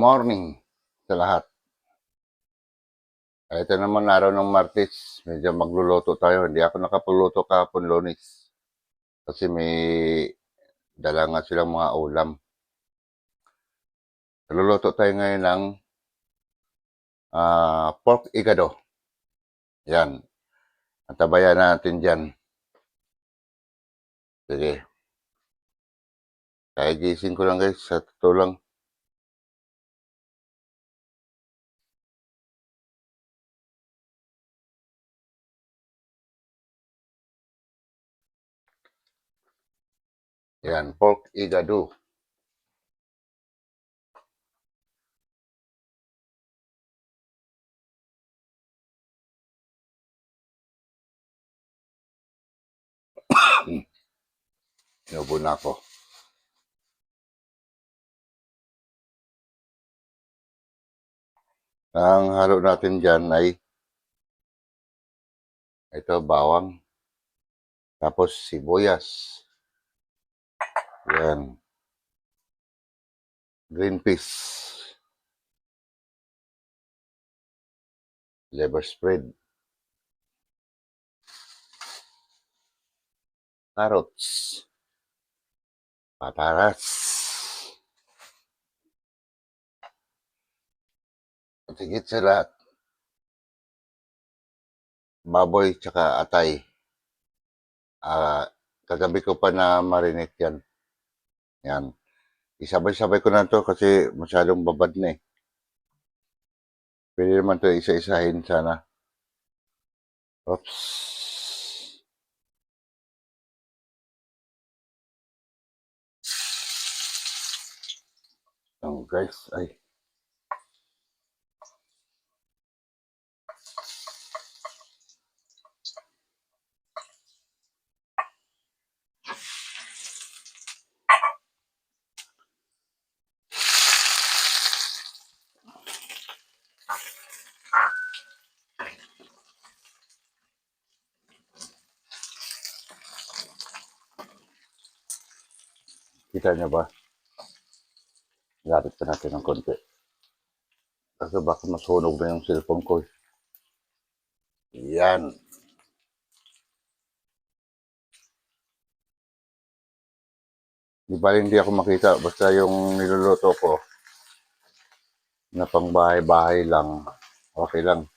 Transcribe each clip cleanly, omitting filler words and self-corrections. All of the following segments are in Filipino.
morning sa lahat. Ito naman araw ng Martes, medyo magluluto tayo. Hindi ako nakapagluto kahapon Lunes. Kasi may dala nga silang mga ulam. Luluto tayo ngayon ng pork igado. Yan. Antabayan natin dyan. Sige. Kaya gising ko lang guys, sa totoo lang. Yan, pork igado. Inubo na ako. Ang halo natin dyan ay ito, bawang. Tapos sibuyas. Yan. Green peas. Liver spread. Carrots. Patatas. At higit sa lahat, baboy tsaka atay. Kagabi ko pa na marinate yan. Yan. Isabay-sabay ko na to kasi masyadong babad na eh. Pwede naman to isa-isahin sana. Oops. Oh guys, ay. Kita niyo ba? Lapit pa natin ng konti. Kasi baka masunog na yung cellphone ko. Yan. Di ba hindi ako makita? Basta yung niluluto ko na pang bahay-bahay lang. Okay lang.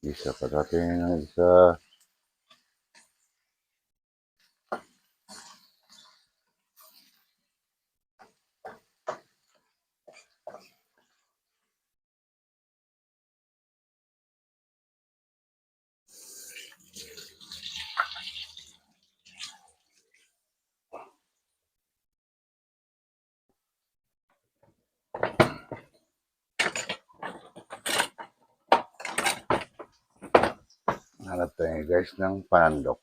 Isa pa natin ng isa. Hanap tayo guys ng panandok.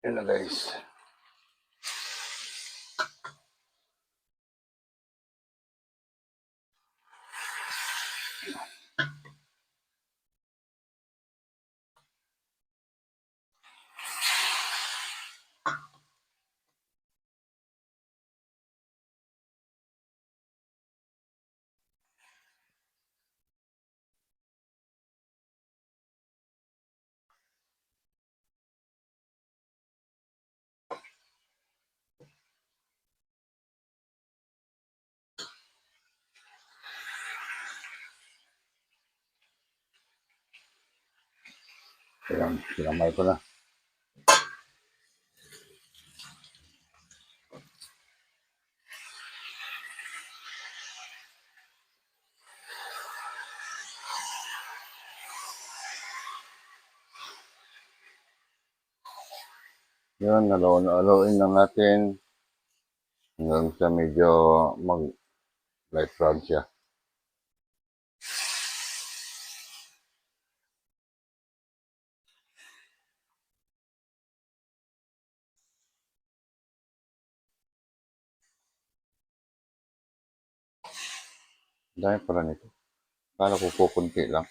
Yan na guys. Ayan, sinamay ko na. Yun, nalo-aloin na natin hanggang sa medyo mag-light brown siya. Dami pala nito. Kala ko kukunti lang.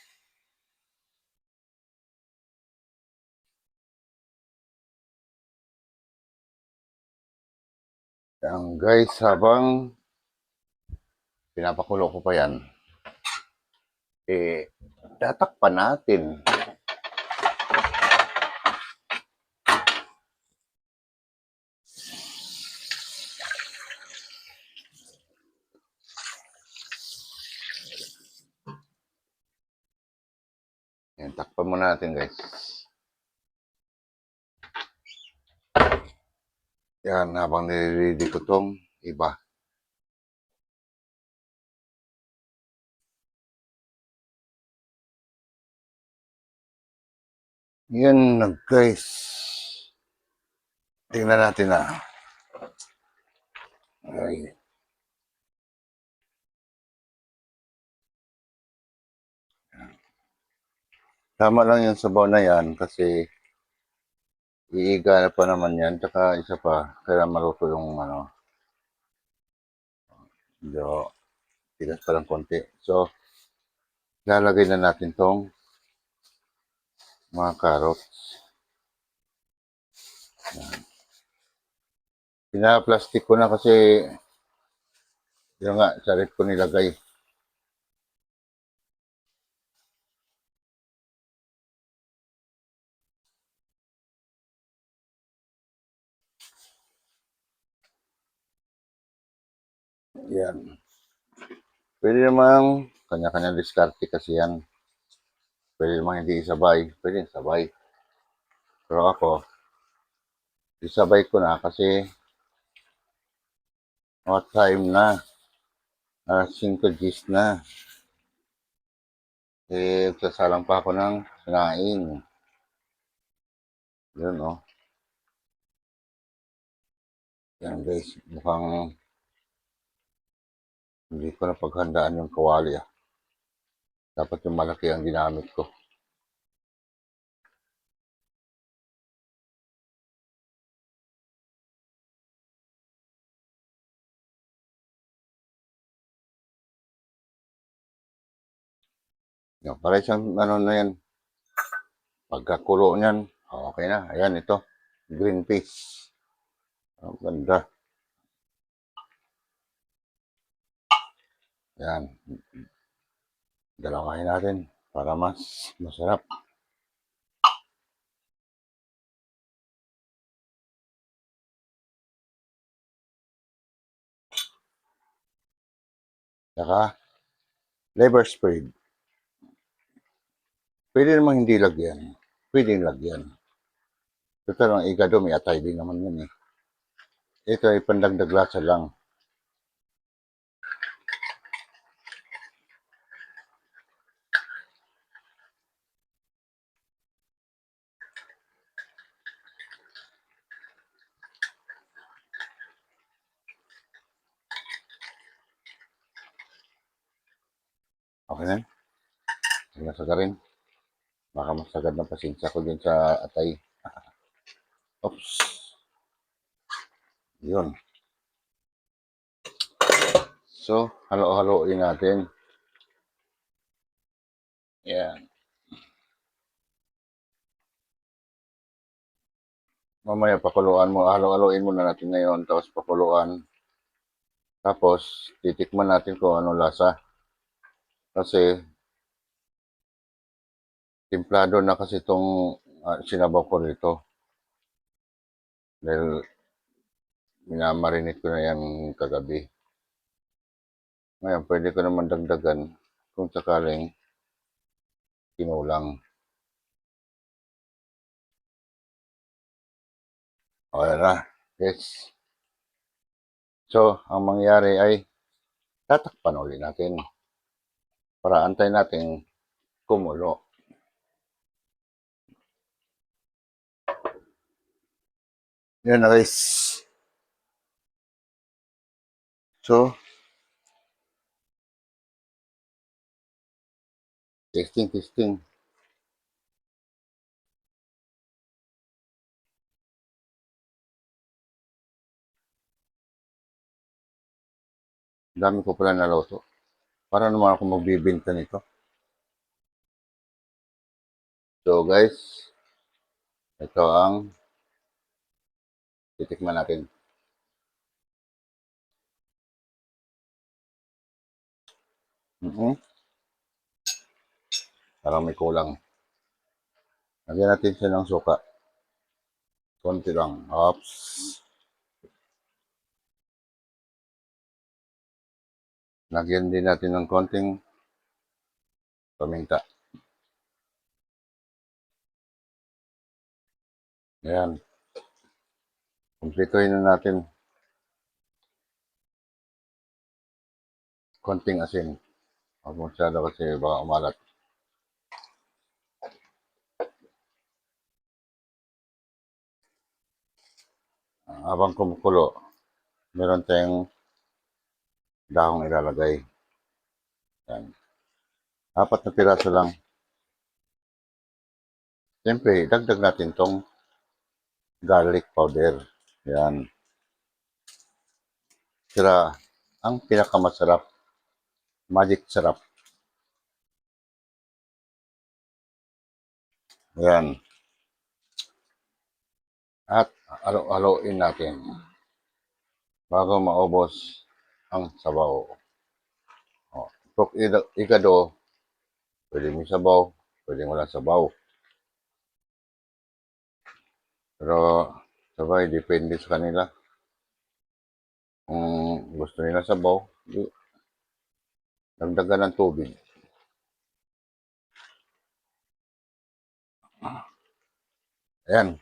Yan guys, habang pinapakulo ko pa yan, tatakpan natin. Yan, takpan muna natin guys. Yan, habang nire-ready ko tong iba. Yan na guys. Tingnan natin na. Ay. Tama lang yung sabaw na yan kasi iiga na pa naman yan. Tsaka isa pa, kaya maluto yung ano. Medyo tigas pa lang konti. So, lalagay na natin tong mga carrots. Yan. Pina-plastic ko na kasi yun nga, sa ref ko nilagay. Yan. Pwede namang kanya-kanya diskarte kasi yan. Pwede namang hindi isabay. Pwede sabay. Pero ako, isabay ko na kasi what time na. 5 Gs na. Sasalang pa ako ng sinain. Yun, oh. Yan, guys. Mukhang hindi ko na paghandaan yung kawali, ah. Dapat yung malaki ang ginamit ko. Yan, para isang ano na yan. Pagkakulo niyan, okay na. Ayan, ito. Green peas. Ang ganda. Yan. Dalawahin natin para mas masarap. Saka, liver spread. Pwede namang hindi lagyan. Pwede lagyan. Total ang igado, may atay din naman yun eh. Ito ay pandagdag lasa lang. Okay na? Masagarin. Baka masagad na pasensya ko din sa atay. Oops. Yun. So, halo-haloin natin. Yan. Mamaya pakuluan mo. Halo-haloin muna natin ngayon. Tapos pakuluan. Tapos, titikman natin kung ano lasa. Kasi, timplado na kasi itong sinabaw ko rito. Dahil, minamarinate ko na yan kagabi. Ngayon, pwede ko naman dagdagan kung sakaling kinulang. Okay na. Yes. So, ang mangyari ay tatakpan ulit natin para antay natin kumulo. Yan na guys. So, testing. Dami ko pala naluto. Para naman ako magbibenta nito. So guys, ito ang titikman natin. Parang may kulang. Lagyan natin siya ng suka. Konti lang. Oops. Lagyan din natin ng konting paminta. Ayan. Kumplituhin na natin. Konting asin. Huwag masyado kasi baka umalat. Habang kumukulo, meron tayong dahong ilalagay. Yan. 4 na piraso lang. Siyempre, dagdag natin tong garlic powder. Yan. Sira ang pinakamasarap. Magic sarap. Yan. At halo-haloin natin bago maubos ang sabaw. Pork igado, pwede may sabaw, pwede walang sabaw. Pero, sabay, depende sa kanila. Kung gusto nila sabaw, dagdagan ng tubig. Ayan,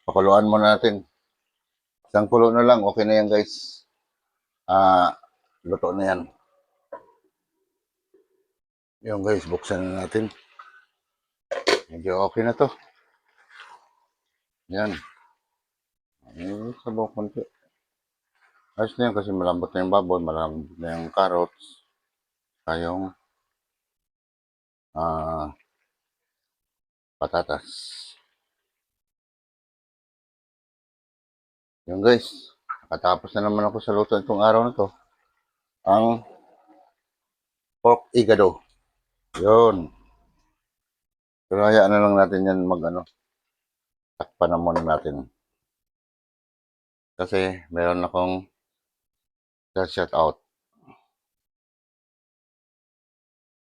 pakuluan muna natin. Isang kulo na lang, okay na yan guys. Luto na yan. Yung guys, buksan na natin. Medyo okay na to. Yan. Sabaw konti. Ayos na yan kasi malambot na yung baboy, malambot na yung carrots. Kayong patatas. Yung guys, nakatapos na naman ako sa luto itong araw na to. Ang pork igado. Yun. Pero hayaan na lang natin yan takpan na muna natin. Kasi meron akong shout out.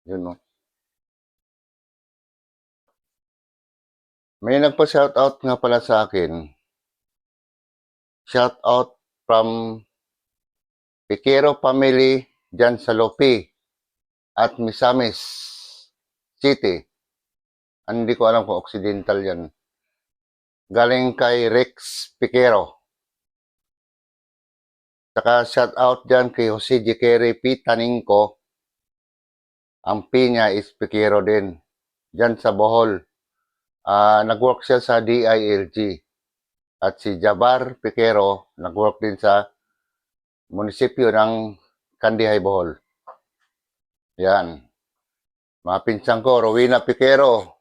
Yun no. May nagpa-shout out nga pala sa akin. Shout out from Piquero family dyan sa Lopi at Misamis City. Hindi ko alam kung Occidental yan. Galing kay Rex Piquero. Saka shout out dyan kay Jose Jekere P. Taningco. Ang P niya is Piquero din. Dyan sa Bohol. Nag-work siya sa DILG. At si Jabar Piquero, nag-work din sa munisipyo ng Kandihay, Bohol. Yan. Mga pinsan ko, Rowena Piquero,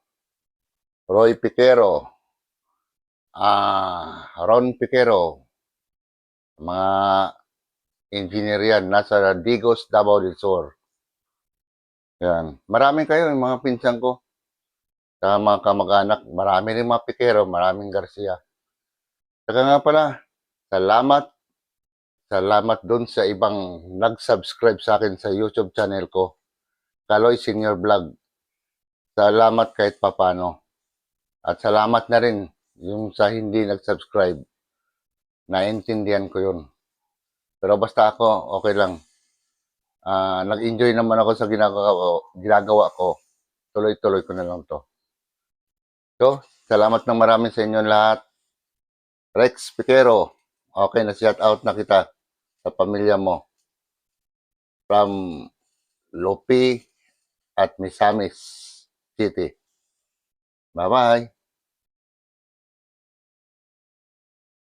Roy Piquero, Ron Piquero, mga engineer yan, nasa Digos, Davao del Sur. Yan. Maraming kayo, yung mga pinsan ko. Sa mga kamag-anak, marami rin mga Piquero, maraming Garcia. Saka nga pala, salamat dun sa ibang nag-subscribe sa akin sa YouTube channel ko, Kaloy Senior Vlog. Salamat kahit papano. At salamat na rin yung sa hindi nag-subscribe. Naintindihan ko yun. Pero basta ako, okay lang. Nag-enjoy naman ako sa ginagawa ko. Tuloy-tuloy ko na lang to. So, salamat ng marami sa inyo lahat. Rex Piquero, okay na shout out na kita sa pamilya mo. From Lopi at Misamis City. Bye-bye.